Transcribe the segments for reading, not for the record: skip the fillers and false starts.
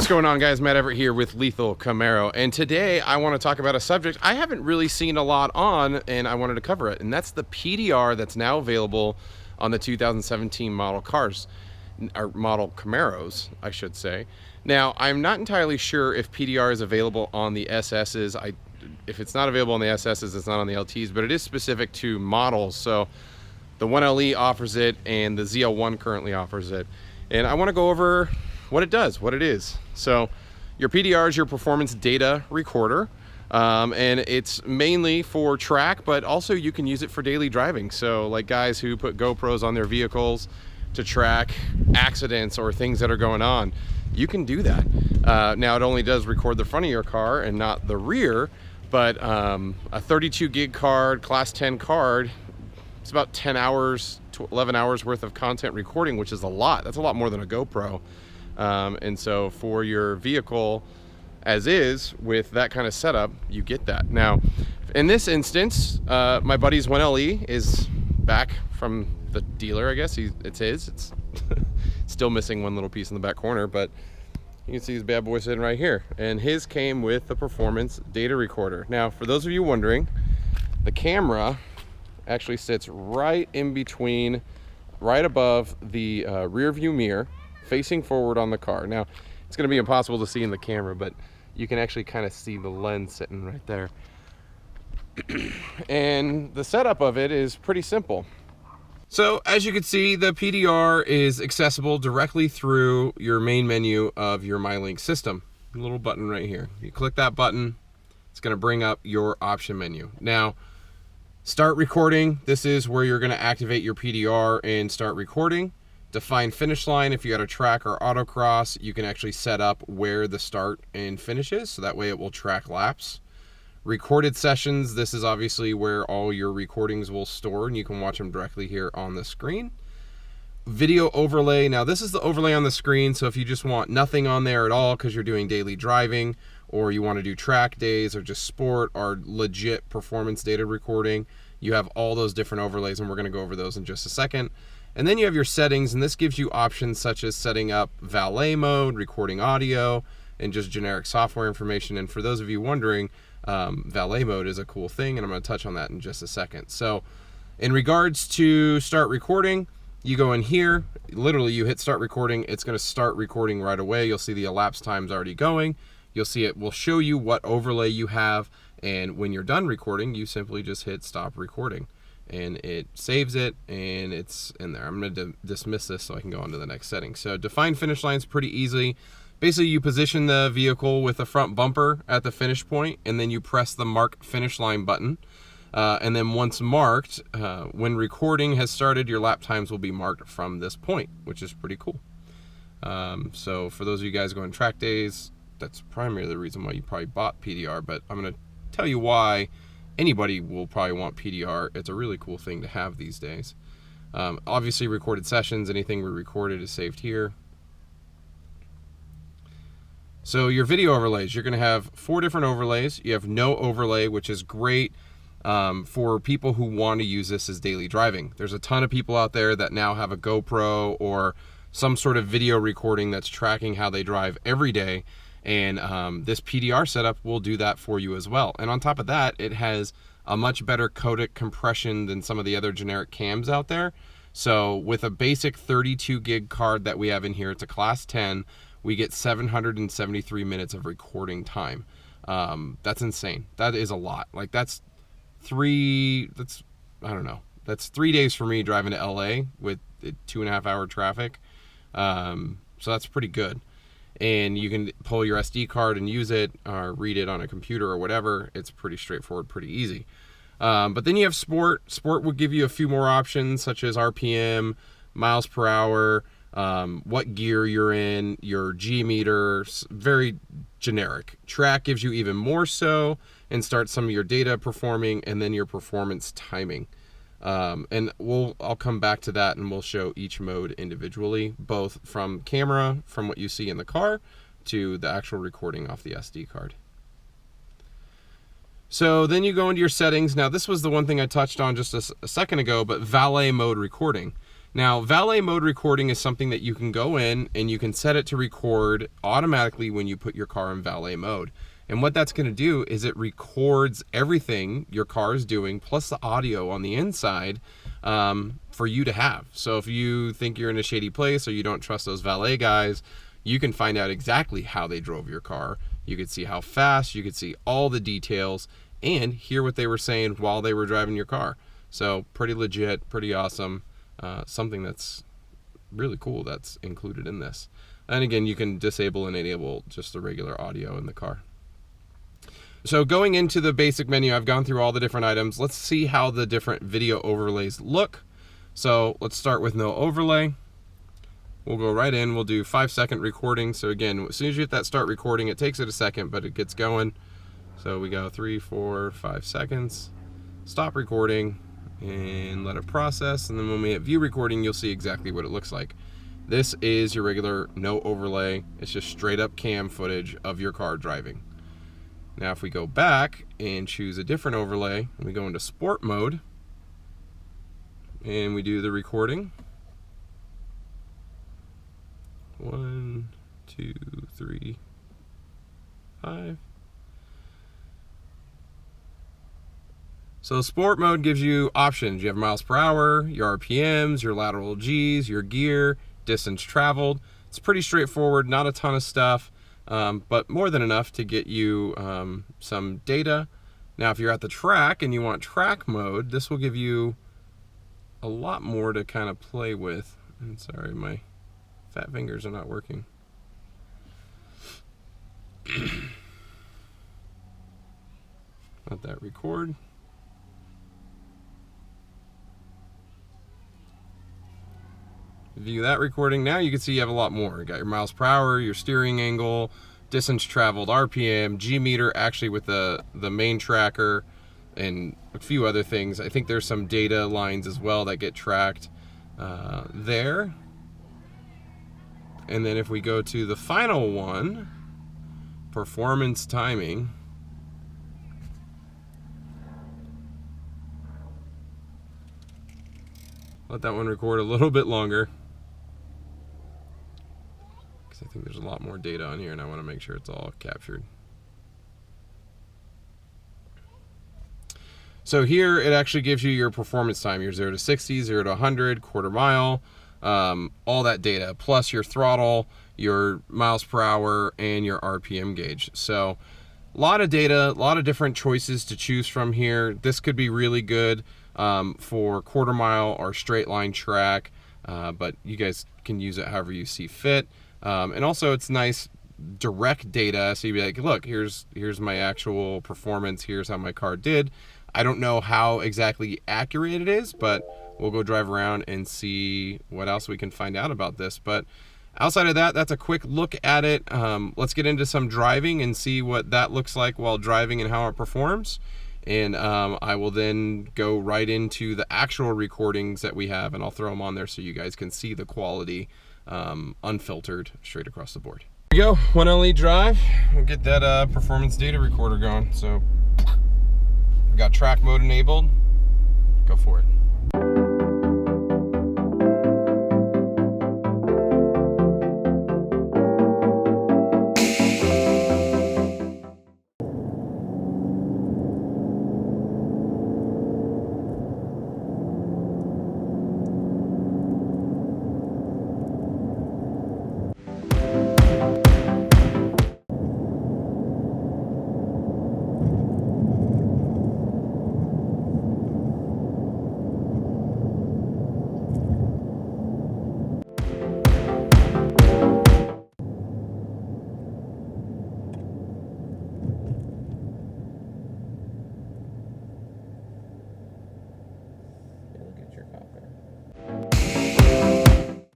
What's going on, guys? Matt Everett here with Lethal Camaro, and today I want to talk about a subject I haven't really seen a lot on, and I wanted to cover it, and that's the PDR that's now available on the 2017 model cars, or model Camaros, I should say. Now, I'm not entirely sure if PDR is available on the SS's. If it's not available on the SS's, it's not on the LTs, but it is specific to models. So the 1LE offers it, and the ZL1 currently offers it. And I want to go over what it does, what it is. So your PDR is your performance data recorder, and it's mainly for track, but also you can use it for daily driving. So like guys who put GoPros on their vehicles to track accidents or things that are going on, you can do that. Now it only does record the front of your car and not the rear, but a 32 gig card, class 10 card, it's about 10 hours to 11 hours worth of content recording, which is a lot. That's a lot more than a GoPro. And so for your vehicle as is, with that kind of setup, you get that. Now, in this instance, my buddy's 1LE is back from the dealer, I guess. It's his. It's still missing one little piece in the back corner, but you can see this bad boy sitting right here. And his came with the performance data recorder. Now, for those of you wondering, the camera actually sits right in between, right above the rear view mirror, facing forward on the car. Now, it's going to be impossible to see in the camera, but you can actually kind of see the lens sitting right there. And the setup of it is pretty simple. So as you can see, the PDR is accessible directly through your main menu of your MyLink system. A little button right here. You click that button, it's going to bring up your option menu. Now, start recording. This is where you're going to activate your PDR and start recording. Define finish line. If you got a track or autocross, you can actually set up where the start and finish is, so that way it will track laps. Recorded sessions. This is obviously where all your recordings will store, and you can watch them directly here on the screen. Video overlay. Now this is the overlay on the screen, so if you just want nothing on there at all because you're doing daily driving, or you want to do track days, or just sport, or legit performance data recording, you have all those different overlays, and we're going to go over those in just a second. And then you have your settings, and this gives you options such as setting up Valet mode, recording audio, and just generic software information. And for those of you wondering, Valet mode is a cool thing, and I'm going to touch on that in just a second. So in regards to start recording, you go in here, literally you hit start recording, it's going to start recording right away. You'll see the elapsed time's already going. You'll see it will show you what overlay you have, and when you're done recording, you simply just hit stop recording, and it saves it, and it's in there. I'm going to dismiss this so I can go on to the next setting. So define finish lines pretty easily. Basically, you position the vehicle with the front bumper at the finish point, and then you press the mark finish line button. And then once marked, when recording has started, your lap times will be marked from this point, which is pretty cool. So for those of you guys going track days, that's primarily the reason why you probably bought PDR, but I'm going to tell you why anybody will probably want PDR. It's a really cool thing to have these days. Obviously, recorded sessions, anything we recorded is saved here. So your video overlays, you're going to have 4 different overlays. You have no overlay, which is great for people who want to use this as daily driving. There's a ton of people out there that now have a GoPro or some sort of video recording that's tracking how they drive every day. And this PDR setup will do that for you as well. And on top of that, it has a much better codec compression than some of the other generic cams out there. So with a basic 32 gig card that we have in here, it's a class 10, we get 773 minutes of recording time. That's insane. That is a lot. Like that's 3 days for me driving to LA with 2.5 hour traffic. So that's pretty good. And you can pull your SD card and use it, or read it on a computer or whatever. It's pretty straightforward, pretty easy. But then you have sport. Sport will give you a few more options, such as RPM, miles per hour, what gear you're in, your G meter, very generic. Track gives you even more so, and starts some of your data performing, and then your performance timing. And I'll come back to that, and we'll show each mode individually, both from camera, from what you see in the car, to the actual recording off the SD card. So then you go into your settings. Now this was the one thing I touched on just a second ago, but Valet mode recording. Now, valet mode recording is something that you can go in and you can set it to record automatically when you put your car in valet mode. And what that's going to do is it records everything your car is doing, plus the audio on the inside, for you to have. So if you think you're in a shady place or you don't trust those valet guys, you can find out exactly how they drove your car. You could see how fast, you could see all the details, and hear what they were saying while they were driving your car. So pretty legit, pretty awesome. Something that's really cool that's included in this. And again, you can disable and enable just the regular audio in the car. So going into the basic menu, I've gone through all the different items. Let's see how the different video overlays look. So let's start with no overlay. We'll go right in, we'll do 5-second recording. So again, as soon as you hit that start recording, it takes it a second, but it gets going. So we go 3, 4, 5 seconds, stop recording, and let it process. And then when we hit view recording, you'll see exactly what it looks like. This is your regular no overlay. It's just straight up cam footage of your car driving. Now if we go back and choose a different overlay, and we go into sport mode, and we do the recording. 1, 2, 3, 5. So sport mode gives you options. You have miles per hour, your RPMs, your lateral Gs, your gear, distance traveled. It's pretty straightforward, not a ton of stuff, but more than enough to get you some data. Now if you're at the track and you want track mode, this will give you a lot more to kind of play with. And sorry, my fat fingers are not working. Let that record. View that recording. Now you can see you have a lot more. You got your miles per hour, your steering angle, distance traveled, RPM, G meter, actually with the main tracker, and a few other things. I think there's some data lines as well that get tracked there. And then if we go to the final one, performance timing, let that one record a little bit longer, because I think there's a lot more data on here and I want to make sure it's all captured. So here it actually gives you your performance time, your 0 to 60, 0 to 100, quarter mile, all that data, plus your throttle, your miles per hour, and your RPM gauge. So a lot of data, a lot of different choices to choose from here. This could be really good for quarter mile or straight line track, but you guys can use it however you see fit. And also it's nice direct data, so you'd be like, look, here's my actual performance, here's how my car did. I don't know how exactly accurate it is, but we'll go drive around and see what else we can find out about this. But outside of that, that's a quick look at it. Let's get into some driving and see what that looks like while driving and how it performs. And I will then go right into the actual recordings that we have, and I'll throw them on there so you guys can see the quality unfiltered straight across the board. Here we go, 1LE drive. We'll get that performance data recorder going. So we got track mode enabled. Go for it.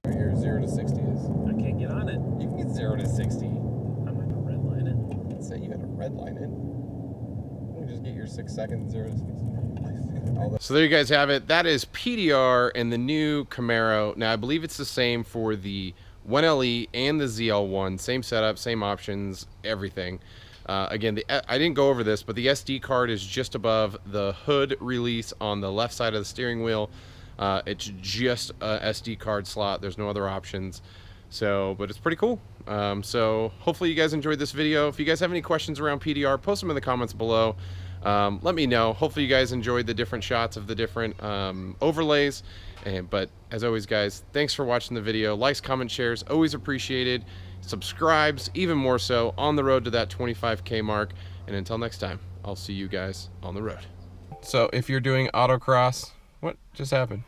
Your 0 to 60 is. I can't get on it. You can get 0 to 60. I'm not gonna redline it. I didn't say you had to redline it. You can just get your 6 seconds 0 to 60. So there you guys have it. That is PDR and the new Camaro. Now I believe it's the same for the 1LE and the ZL1. Same setup, same options, everything. Again, I didn't go over this, but the SD card is just above the hood release on the left side of the steering wheel. It's just a SD card slot. There's no other options. So, but it's pretty cool. So hopefully you guys enjoyed this video. If you guys have any questions around PDR, post them in the comments below. Let me know. Hopefully you guys enjoyed the different shots of the different overlays. But as always, guys, thanks for watching the video. Likes, comments, shares, always appreciated. Subscribes, even more so, on the road to that 25K mark. And until next time, I'll see you guys on the road. So if you're doing autocross, what just happened?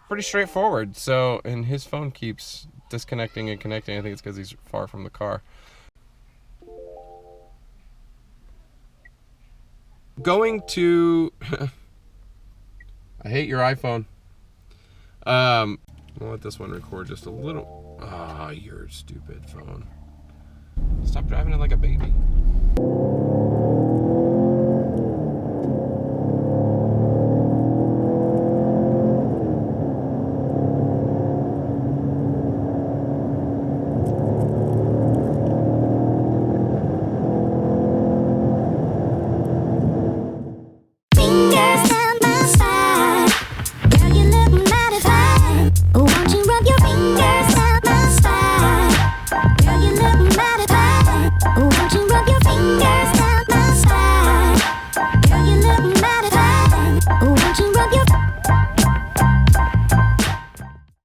Pretty straightforward. So, and his phone keeps disconnecting and connecting. I think it's because he's far from the car. Going to I hate your iPhone. I'll let this one record just a little. Ah, your stupid phone. Stop driving it like a baby.